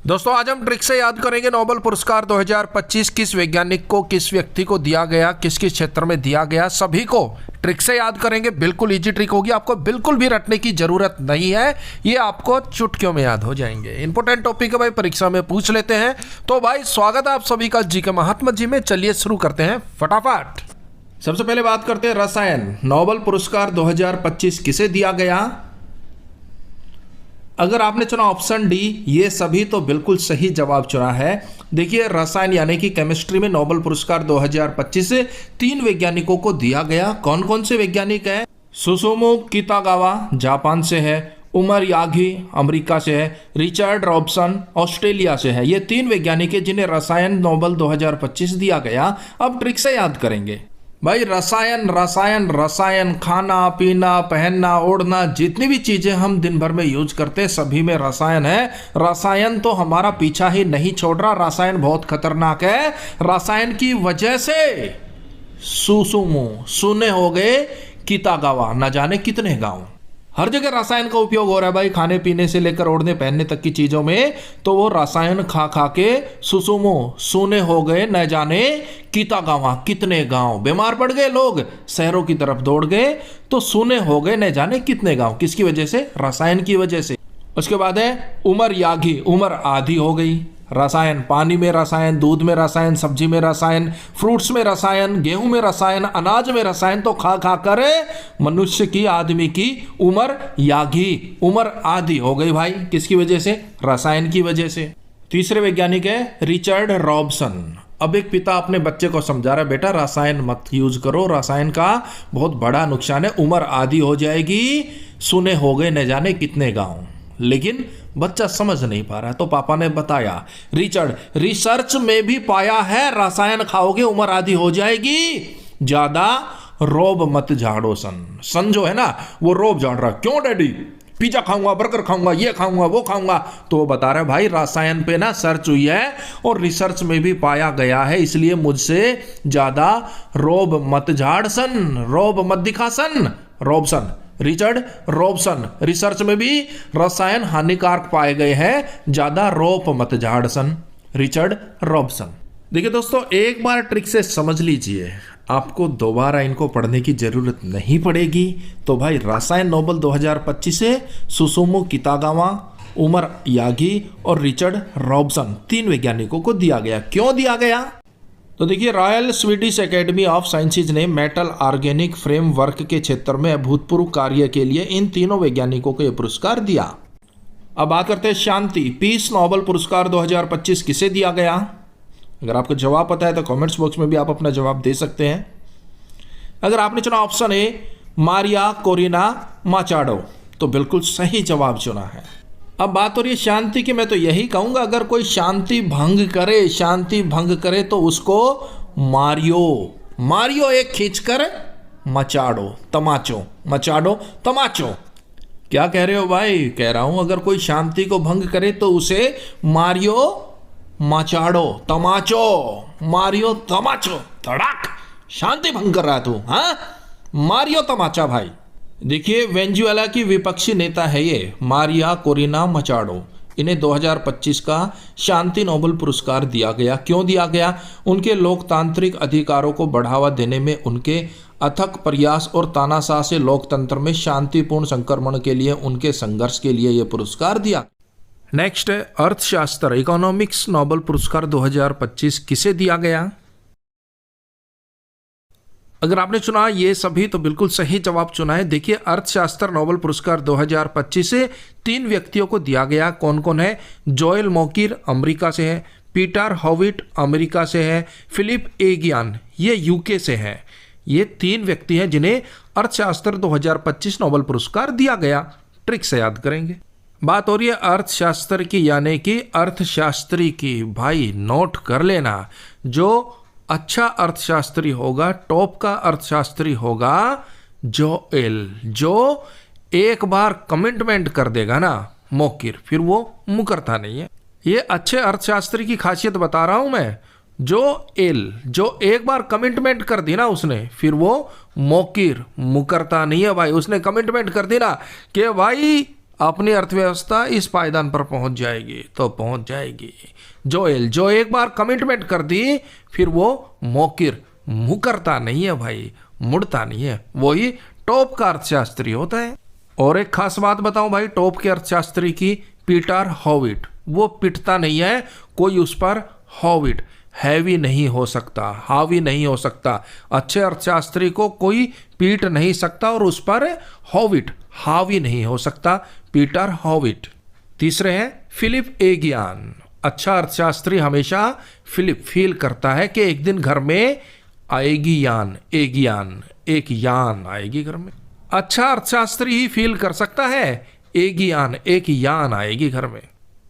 दोस्तों आज हम ट्रिक से याद करेंगे नोबेल पुरस्कार 2025 किस वैज्ञानिक को, किस व्यक्ति को दिया गया, किस किस क्षेत्र में दिया गया, सभी को ट्रिक से याद करेंगे। बिल्कुल इजी ट्रिक होगी, आपको बिल्कुल भी रटने की जरूरत नहीं है, ये आपको चुटकियों में याद हो जाएंगे। इंपॉर्टेंट टॉपिक है भाई, परीक्षा में पूछ लेते हैं। तो भाई स्वागत है आप सभी का जी के महात्मा जी में। चलिए शुरू करते हैं फटाफट। सबसे पहले बात करते हैं रसायन। नोबेल पुरस्कार 2025 किसे दिया गया? अगर आपने चुना ऑप्शन डी, ये सभी तो बिल्कुल सही जवाब चुना है। देखिए रसायन यानी कि केमिस्ट्री में नोबेल पुरस्कार 2025 से 3 वैज्ञानिकों को दिया गया। कौन कौन से वैज्ञानिक हैं? सुसुमो कितागावा जापान से है, उमर यागी अमेरिका से है, रिचर्ड रॉबसन ऑस्ट्रेलिया से है। ये 3 वैज्ञानिक हैं जिन्हें रसायन नोबेल 2025 दिया गया। अब ट्रिक से याद करेंगे भाई। रसायन रसायन रसायन, खाना पीना पहनना ओढ़ना, जितनी भी चीजें हम दिन भर में यूज करते हैं सभी में रसायन है। रसायन तो हमारा पीछा ही नहीं छोड़ रहा, रसायन बहुत खतरनाक है। रसायन की वजह से सुसुमो सुने हो गए कितागावा, न जाने कितने गांव। हर जगह रसायन का उपयोग हो रहा है भाई, खाने पीने से लेकर ओढ़ने पहनने तक की चीजों में। तो वो रसायन खा खा के सुसुमो सोने हो गए न जाने कितागावा, कितने गांव। बीमार पड़ गए लोग, शहरों की तरफ दौड़ गए, तो सोने हो गए न जाने कितने गांव। किसकी वजह से? रसायन की वजह से। उसके बाद है उमर यागी, उमर आधी हो गई। रसायन, पानी में रसायन, दूध में रसायन, सब्जी में रसायन, फ्रूट्स में रसायन, गेहूं में रसायन, अनाज में रसायन, तो खा खा कर मनुष्य की, आदमी की उम्र यागी, उम्र आधी हो गई भाई। किसकी वजह से? रसायन की वजह से। तीसरे वैज्ञानिक है रिचर्ड रॉबसन। अब एक पिता अपने बच्चे को समझा रहा है, बेटा रसायन मत यूज करो, रसायन का बहुत बड़ा नुकसान है, उम्र आधी हो जाएगी, सुने हो गए न जाने कितने गांव। लेकिन बच्चा समझ नहीं पा रहा, तो पापा ने बताया रिचर्ड, रिसर्च में भी पाया है रसायन खाओगे उम्र आधी हो जाएगी, ज्यादा रोब मत झाड़ो। सन जो है ना, वो रोब झाड़ रहा। क्यों डैडी? पिज्जा खाऊंगा, बर्गर खाऊंगा, ये खाऊंगा, वो खाऊंगा। तो वो बता रहा है भाई रसायन पे ना सर्च हुई है और रिसर्च में भी पाया गया है, इसलिए मुझसे ज्यादा रोब मत झाड़ सन, रोब मत दिखा सन। रॉबसन, रिचर्ड रॉबसन, रिसर्च में भी रसायन हानिकारक पाए गए हैं, ज्यादा रोप मत झाड़ सन। Richard Robson. देखिए दोस्तों, एक बार ट्रिक से समझ लीजिए, आपको दोबारा इनको पढ़ने की जरूरत नहीं पड़ेगी। तो भाई रसायन नोबेल 2025 से सुसुमो कितागावा, उमर यागी और रिचर्ड रॉबसन 3 वैज्ञानिकों को दिया गया। क्यों दिया गया? तो देखिए royal Swedish academy of sciences ने मेटल ऑर्गेनिक फ्रेमवर्क के क्षेत्र में अभूतपूर्व कार्य के लिए इन तीनों वैज्ञानिकों को यह पुरस्कार दिया। अब बात करते हैं शांति, पीस नोबेल पुरस्कार 2025 किसे दिया गया? अगर आपको जवाब पता है तो कमेंट्स बॉक्स में भी आप अपना जवाब दे सकते हैं। अगर आपने चुना ऑप्शन ए मारिया कोरिना माचाडो, तो बिल्कुल सही जवाब चुना है। अब बात हो रही है शांति की, मैं तो यही कहूंगा अगर कोई शांति भंग करे तो उसको मारियो, मारियो एक खींचकर मचाडो, तमाचो, मचाडो तमाचो। क्या कह रहे हो भाई? कह रहा हूं अगर कोई शांति को भंग करे तो उसे मारियो मचाडो तमाचो, मारियो तमाचो, धड़ाक। शांति भंग कर रहा तू, हाँ? मारियो तमाचा भाई। देखिए वेनेजुएला की विपक्षी नेता है ये मारिया कोरिना मचाडो। इन्हें 2025 का शांति नोबेल पुरस्कार दिया गया। क्यों दिया गया? उनके लोकतांत्रिक अधिकारों को बढ़ावा देने में उनके अथक प्रयास और तानाशाह से लोकतंत्र में शांतिपूर्ण संक्रमण के लिए उनके संघर्ष के लिए यह पुरस्कार दिया। नेक्स्ट अर्थशास्त्र, इकोनॉमिक्स नोबेल पुरस्कार 2025 किसे दिया गया? अगर आपने चुना ये सभी तो बिल्कुल सही जवाब चुना है। देखिए अर्थशास्त्र नोबेल पुरस्कार 2025 से 3 व्यक्तियों को दिया गया। कौन कौन है? जोएल मोकिर अमेरिका से है, पीटर हॉविट अमेरिका से है, फिलिप एगियान ये यूके से है। ये 3 व्यक्ति हैं जिन्हें अर्थशास्त्र 2025 नोबेल पुरस्कार दिया गया। ट्रिक से याद करेंगे। बात हो रही है अर्थशास्त्र की, यानी कि अर्थशास्त्री की। भाई नोट कर लेना, जो अच्छा अर्थशास्त्री होगा, टॉप का अर्थशास्त्री होगा जोएल, जो एक बार कमिटमेंट कर देगा ना मोकिर, फिर वो मुकरता नहीं है। ये अच्छे अर्थशास्त्री की खासियत बता रहा हूं मैं। जोएल, जो एक बार कमिटमेंट कर दी ना उसने, फिर वो मोकिर मुकरता नहीं है भाई। उसने कमिटमेंट कर दी ना कि भाई अपनी अर्थव्यवस्था इस पायदान पर पहुंच जाएगी तो पहुंच जाएगी। जोएल, जो एक बार कमिटमेंट कर दी फिर वो मुकरता नहीं है भाई, मुड़ता नहीं है। वही टॉप का अर्थशास्त्री होता है। और एक खास बात बताऊं भाई टॉप के अर्थशास्त्री की, पीटर हॉविट, वो पिटता नहीं है, कोई उस पर हॉविट हैवी नहीं हो सकता, हावी नहीं हो सकता। अच्छे अर्थशास्त्री को कोई पीट नहीं सकता और उस पर हॉविट हावी नहीं हो सकता, पीटर हॉविट। तीसरे हैं फिलिप एगियान। अच्छा अर्थशास्त्री हमेशा फिलिप फील करता है कि एक दिन घर में आएगी यान, एक यान आएगी घर में। अच्छा अर्थशास्त्री ही फील कर सकता है एक यान आएगी घर में।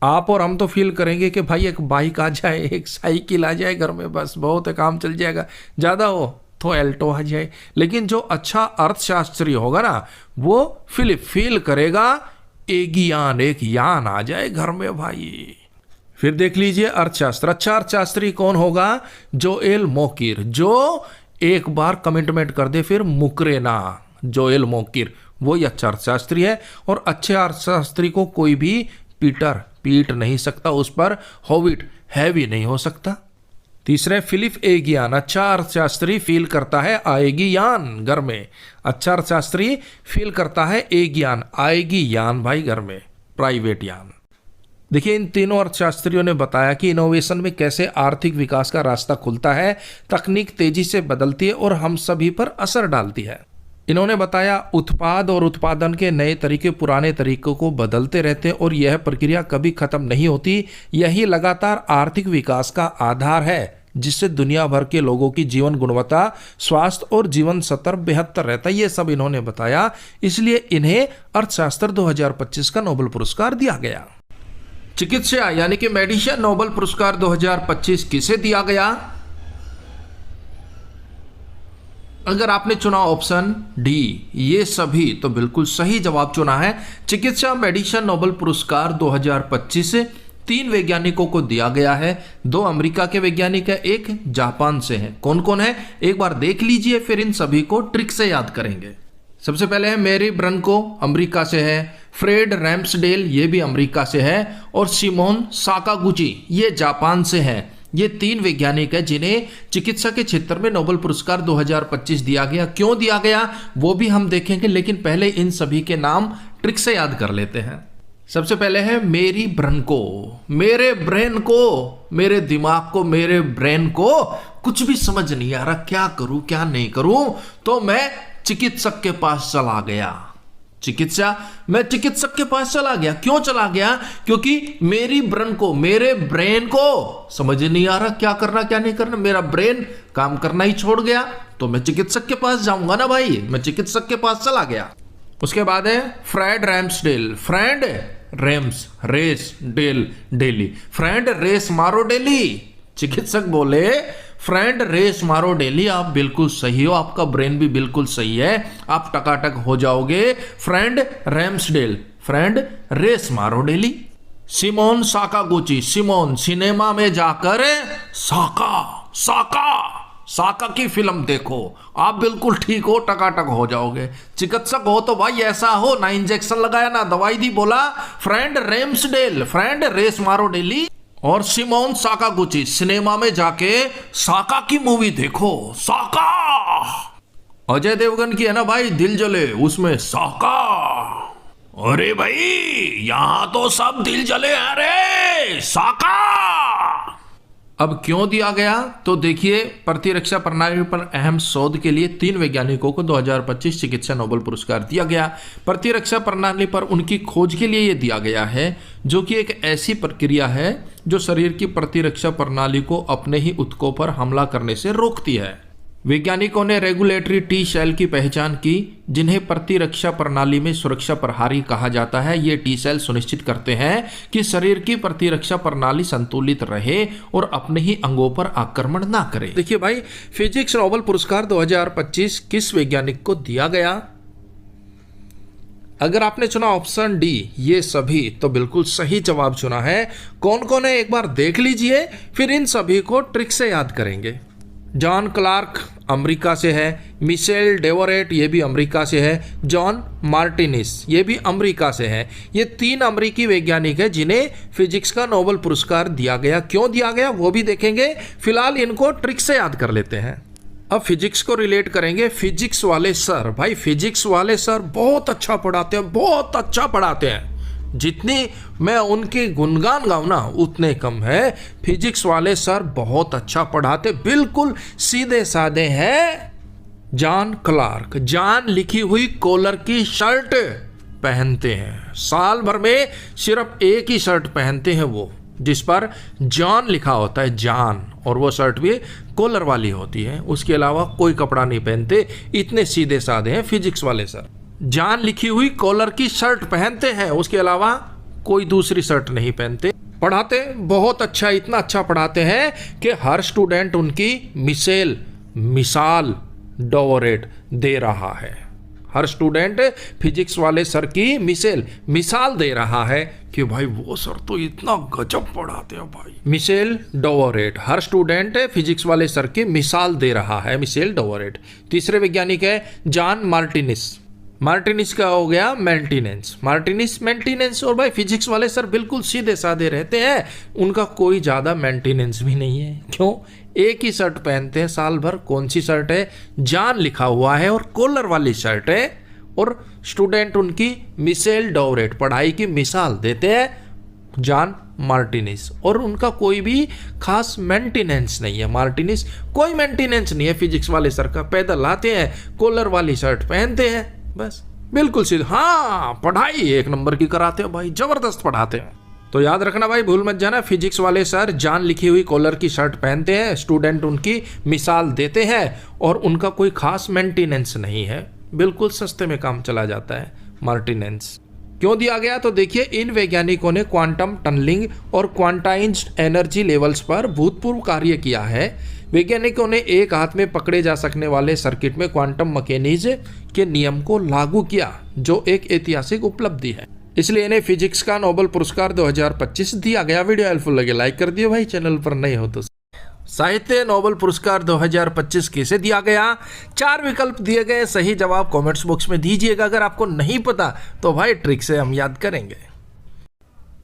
आप और हम तो फील करेंगे कि भाई एक बाइक आ जाए, एक साइकिल आ जाए घर में, बस बहुत है, काम चल जाएगा। ज़्यादा हो तो एल्टो आ जाए। लेकिन जो अच्छा अर्थशास्त्री होगा ना, वो फिलिप फील करेगा एक यान आ जाए घर में भाई। फिर देख लीजिए अर्थशास्त्र, अच्छा अर्थशास्त्री कौन होगा? जोएल मोकिर, जो एक बार कमिटमेंट कर दे फिर मुकरे ना। जोएल मोकिर वही अच्छा अर्थशास्त्री है। और अच्छे अर्थशास्त्री को कोई भी पीट नहीं सकता, उस पर हॉविट हैवी नहीं हो सकता। तीसरे फिलिप एगियान, अच्छा अर्थशास्त्री फील करता है आएगी यान घर में। अच्छा अर्थशास्त्री फील करता है एक यान आएगी यान भाई घर में, प्राइवेट यान। देखिए इन तीनों अर्थशास्त्रियों ने बताया कि इनोवेशन में कैसे आर्थिक विकास का रास्ता खुलता है, तकनीक तेजी से बदलती है और हम सभी पर असर डालती है। इन्होंने बताया उत्पाद और उत्पादन के नए तरीके पुराने तरीकों को बदलते रहते हैं और यह प्रक्रिया कभी खत्म नहीं होती। यही लगातार आर्थिक विकास का आधार है जिससे दुनिया भर के लोगों की जीवन गुणवत्ता, स्वास्थ्य और जीवन स्तर बेहतर रहता है। ये सब इन्होंने बताया, इसलिए इन्हें अर्थशास्त्र 2025 का नोबेल पुरस्कार दिया गया। चिकित्सा यानी कि मेडिसिन नोबेल पुरस्कार 2025 किसे दिया गया? अगर आपने चुना ऑप्शन डी ये सभी तो बिल्कुल सही जवाब चुना है। चिकित्सा मेडिसिन नोबेल पुरस्कार 2025 3 वैज्ञानिकों को दिया गया है। 2 अमेरिका के वैज्ञानिक है, 1 जापान से है। कौन कौन है एक बार देख लीजिए, फिर इन सभी को ट्रिक से याद करेंगे। सबसे पहले है मेरी ब्रनको, अमेरिका से है। फ्रेड रैम्सडेल, ये भी अमेरिका से है। और सिमोन साकागुची, ये जापान से है। ये 3 वैज्ञानिक है जिन्हें चिकित्सा के क्षेत्र में नोबेल पुरस्कार 2025 दिया गया। क्यों दिया गया वो भी हम देखेंगे, लेकिन पहले इन सभी के नाम ट्रिक से याद कर लेते हैं। सबसे पहले है मेरी ब्रनको। मेरे ब्रेन को, मेरे दिमाग को, मेरे ब्रेन को कुछ भी समझ नहीं आ रहा, क्या करूं क्या नहीं करूं, तो मैं चिकित्सक के पास चला गया। मैं चिकित्सक के पास चला गया। क्यों चला गया? क्योंकि मेरी मेरे ब्रेन को समझ नहीं आ रहा क्या करना क्या नहीं करना, मेरा ब्रेन काम करना ही छोड़ गया, तो मैं चिकित्सक के पास जाऊंगा ना भाई। मैं चिकित्सक के पास चला गया। उसके बाद है फ्रेड रैम्सडेल। फ्रेंड रेस मारो डेली। चिकित्सक बोले फ्रेंड रेस मारो डेली, आप बिल्कुल सही हो, आपका ब्रेन भी बिल्कुल सही है, आप टकाटक हो जाओगे। फ्रेंड रैम्सडेल, फ्रेंड रेस मारो daily. Simone Sakaguchi, Simone cinema में जाकर साका की फिल्म देखो, आप बिल्कुल ठीक हो, टकाटक हो जाओगे। चिकित्सक हो तो भाई ऐसा हो, ना इंजेक्शन लगाया ना दवाई दी, बोला फ्रेंड रैम्सडेल, फ्रेंड रेस मारो डेली। और सिमोन साकागुची, सिनेमा में जाके साका की मूवी देखो। साका अजय देवगन की है ना भाई, दिल जले, उसमें साका। अरे भाई यहां तो सब दिल जले हैं रे, साका। अब क्यों दिया गया? तो देखिए प्रतिरक्षा प्रणाली पर अहम शोध के लिए 3 वैज्ञानिकों को 2025 चिकित्सा नोबेल पुरस्कार दिया गया। प्रतिरक्षा प्रणाली पर उनकी खोज के लिए यह दिया गया है, जो कि एक ऐसी प्रक्रिया है जो शरीर की प्रतिरक्षा प्रणाली को अपने ही ऊतकों पर हमला करने से रोकती है। वैज्ञानिकों ने रेगुलेटरी टी सेल की पहचान की, जिन्हें प्रतिरक्षा प्रणाली में सुरक्षा प्रहरी कहा जाता है। ये टी सेल सुनिश्चित करते हैं कि शरीर की प्रतिरक्षा प्रणाली संतुलित रहे और अपने ही अंगों पर आक्रमण ना करे। देखिए भाई फिजिक्स नोबेल पुरस्कार 2025 किस वैज्ञानिक को दिया गया? अगर आपने चुना ऑप्शन डी ये सभी तो बिल्कुल सही जवाब चुना है। कौन कौन है एक बार देख लीजिए, फिर इन सभी को ट्रिक से याद करेंगे। जॉन क्लार्क, अमेरिका से है। मिशेल डेवोरेट, ये भी अमेरिका से है। जॉन मार्टिनिस, ये भी अमेरिका से है। ये 3 अमेरिकी वैज्ञानिक हैं जिन्हें फिजिक्स का नोबेल पुरस्कार दिया गया। क्यों दिया गया वो भी देखेंगे, फिलहाल इनको ट्रिक से याद कर लेते हैं। अब फिजिक्स को रिलेट करेंगे। फिजिक्स वाले सर, भाई फिजिक्स वाले सर बहुत अच्छा पढ़ाते हैं, बहुत अच्छा पढ़ाते हैं। जितनी मैं उनके गुणगान गाऊं ना उतने कम है। फिजिक्स वाले सर बहुत अच्छा पढ़ाते, बिल्कुल सीधे साधे हैं। जॉन क्लार्क, जॉन लिखी हुई कॉलर की शर्ट पहनते हैं। साल भर में सिर्फ एक ही शर्ट पहनते हैं वो, जिस पर जॉन लिखा होता है, जॉन, और वो शर्ट भी कॉलर वाली होती है। उसके अलावा कोई कपड़ा नहीं पहनते, इतने सीधे साधे हैं फिजिक्स वाले सर। जॉन लिखी हुई कॉलर की शर्ट पहनते हैं, उसके अलावा कोई दूसरी शर्ट नहीं पहनते। पढ़ाते बहुत अच्छा, इतना अच्छा पढ़ाते हैं कि हर स्टूडेंट उनकी मिसाल डेवोरेट दे रहा है। हर स्टूडेंट फिजिक्स वाले सर की मिसाल दे रहा है कि भाई वो सर तो इतना गजब पढ़ाते हैं भाई। मिशेल डेवोरेट, हर स्टूडेंट फिजिक्स वाले सर की मिसाल दे रहा है, मिशेल डेवोरेट। तीसरे वैज्ञानिक है जॉन मार्टिनिस। मार्टिनिस का हो गया मेंटेनेंस, मार्टिनिस मेंटेनेंस। और भाई फिजिक्स वाले सर बिल्कुल सीधे साधे रहते हैं, उनका कोई ज़्यादा मेंटेनेंस भी नहीं है। क्यों? एक ही शर्ट पहनते हैं साल भर। कौन सी शर्ट है? जॉन लिखा हुआ है और कॉलर वाली शर्ट है। और स्टूडेंट उनकी मिशेल डेवोरेट, पढ़ाई की मिसाल देते हैं जॉन मार्टिनिस। और उनका कोई भी खास मेंटेनेंस नहीं है। मार्टिनिस कोई मेंटेनेंस नहीं है फिजिक्स वाले सर का, पैदल आते हैं, कॉलर वाली शर्ट पहनते हैं, बस बिल्कुल सीधे। हाँ, पढ़ाई 1 नंबर की कराते हैं भाई, जबरदस्त पढ़ाते हैं। तो याद रखना भाई, भूल मत जाना, फिजिक्स वाले सर जॉन लिखी हुई कॉलर की शर्ट पहनते हैं, स्टूडेंट उनकी मिसाल देते हैं और उनका कोई खास मेंटेनेंस नहीं है, बिल्कुल सस्ते में काम चला जाता है। मार्टिनेंस क्यों दिया गया? तो देखिए, इन वैज्ञानिकों ने क्वांटम टनलिंग और क्वांटाइज्ड एनर्जी लेवल्स पर भूतपूर्व कार्य किया है। वैज्ञानिकों ने एक हाथ में पकड़े जा सकने वाले सर्किट में क्वांटम मैकेनिज्म के नियम को लागू किया, जो एक ऐतिहासिक उपलब्धि है। इसलिए इन्हें फिजिक्स का नोबेल पुरस्कार 2025 दिया गया। वीडियो हेल्पफुल लगे लाइक कर दियो भाई, चैनल पर नए हो तो। साहित्य नोबेल पुरस्कार 2025 किसे दिया गया? 4 विकल्प दिए गए, सही जवाब कमेंट्स बॉक्स में दीजिएगा। अगर आपको नहीं पता तो भाई ट्रिक से हम याद करेंगे।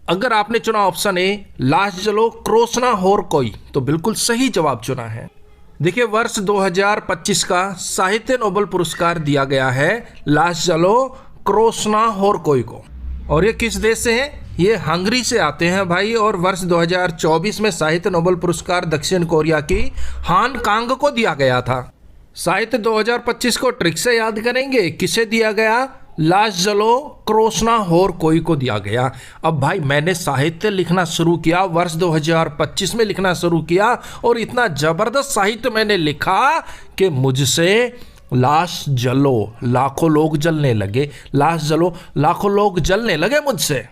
अगर आपने चुना ऑप्शन ए, लाजलो क्रोसना होर कोई, तो बिल्कुल सही जवाब चुना है। देखिए, वर्ष 2025 का साहित्य नोबेल पुरस्कार दिया गया है लाजलो क्रोसना होर कोई को। और ये किस देश से है? ये हंगरी से आते हैं भाई। और वर्ष 2024 में साहित्य नोबेल पुरस्कार दक्षिण कोरिया की हान कांग को दिया गया था। साहित्य 2025 को ट्रिक से याद करेंगे, किसे दिया गया? लाजलो क्रोसना होर कोई को दिया गया। अब भाई मैंने साहित्य लिखना शुरू किया, वर्ष 2025 में लिखना शुरू किया, और इतना जबरदस्त साहित्य मैंने लिखा कि मुझसे लाश जलो लाखों लोग जलने लगे। लाश जलो लाखों लोग जलने लगे मुझसे।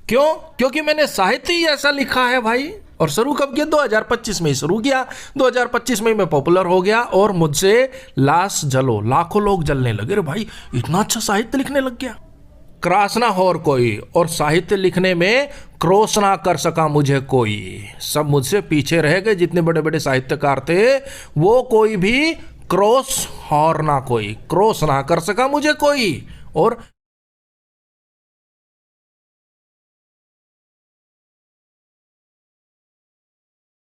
क्यों? क्योंकि मैंने साहित्य ही ऐसा लिखा है भाई। और शुरू कब किया? 2025 में ही शुरू किया। 2025 में मैं पॉपुलर हो गया और मुझसे लाश जलो लाखों लोग जलने लगे। रे भाई, इतना अच्छा साहित्य लिखने लग गया। क्रासना होर कोई, और साहित्य लिखने में क्रॉस ना कर सका मुझे कोई। सब मुझसे पीछे रह गए, जितने बड़े बड़े साहित्यकार थे वो कोई भी क्रॉस ना कर सका मुझे कोई। और